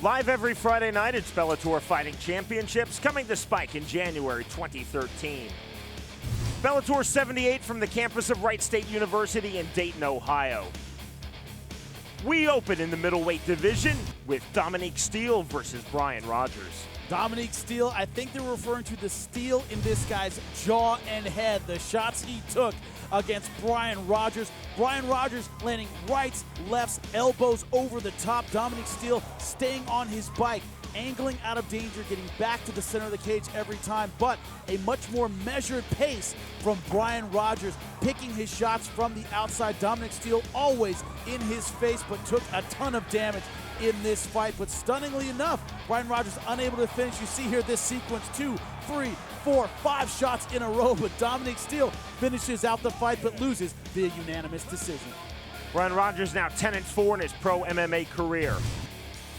Live every Friday night, it's Bellator Fighting Championships, coming to Spike in January 2013. Bellator 78 from the campus of Wright State University in Dayton, Ohio. We open in the middleweight division with Dominique Steele versus Brian Rogers. Dominique Steele, I think they're referring to the steel in this guy's jaw and head. The shots he took against Brian Rogers. Brian Rogers landing rights, lefts, elbows over the top. Dominique Steele staying on his bike, angling out of danger, getting back to the center of the cage every time, but a much more measured pace from Brian Rogers, picking his shots from the outside. Dominique Steele always in his face, but took a ton of damage in this fight. But stunningly enough, Brian Rogers unable to finish. You see here this sequence, 2, 3, 4, 5 shots in a row, but Dominique Steele finishes out the fight but loses via unanimous decision. Brian Rogers now 10-4 in his pro MMA career.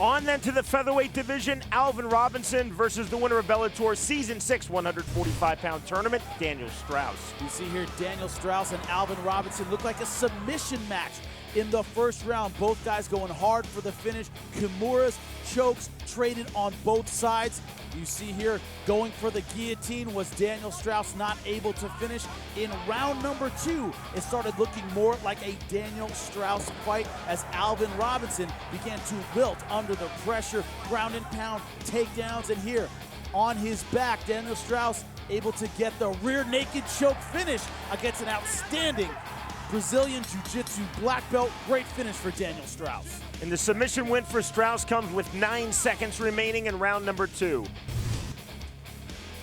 On then to the featherweight division, Alvin Robinson versus the winner of Bellator's Season 6 145-pound tournament, Daniel Straus. You see here Daniel Straus and Alvin Robinson look like a submission match in the first round. Both guys going hard for the finish. Kimuras, chokes traded on both sides. You see here going for the guillotine was Daniel Straus, not able to finish. In round number 2, it started looking more like a Daniel Straus fight as Alvin Robinson began to wilt under the pressure, ground and pound takedowns, and here on his back, Daniel Straus able to get the rear naked choke finish against an outstanding Brazilian Jiu-Jitsu black belt. Great finish for Daniel Straus. And the submission win for Straus comes with 9 seconds remaining in round number 2.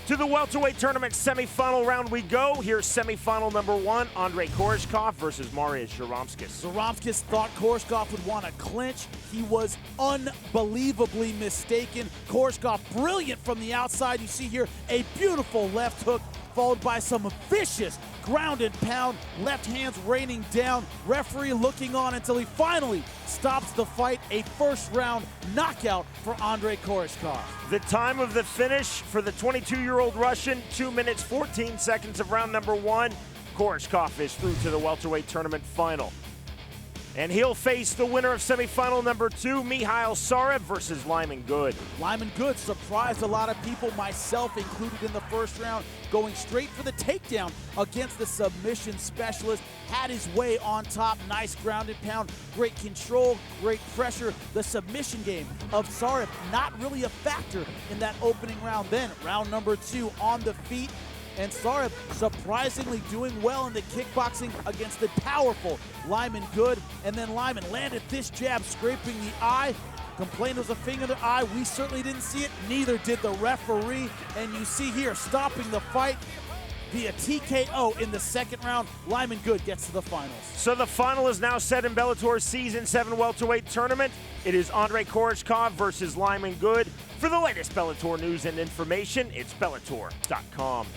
To the welterweight tournament semifinal round we go. Here's semifinal number 1, Andrey Koreshkov versus Marius Zaromskis. Zaromskis thought Koreshkov would want to clinch. He was unbelievably mistaken. Koreshkov brilliant from the outside. You see here a beautiful left hook followed by some vicious ground and pound, left hands raining down, referee looking on until he finally stops the fight. A first round knockout for Andrey Koreshkov. The time of the finish for the 22-year-old Russian, 2 minutes 14 seconds of round number 1. Koreshkov is through to the welterweight tournament final. And he'll face the winner of semifinal number 2, Michail Tsarev versus Lyman Good. Lyman Good surprised a lot of people, myself included, in the first round, going straight for the takedown against the submission specialist. Had his way on top, nice ground and pound, great control, great pressure. The submission game of Tsarev not really a factor in that opening round. Then round number 2 on the feet, and Tsarev surprisingly doing well in the kickboxing against the powerful Lyman Good. And then Lyman landed this jab, scraping the eye. Complained it was a finger in the eye. We certainly didn't see it. Neither did the referee. And you see here, stopping the fight via TKO in the second round. Lyman Good gets to the finals. So the final is now set in Bellator's Season 7 welterweight tournament. It is Andrey Koreshkov versus Lyman Good. For the latest Bellator news and information, it's Bellator.com.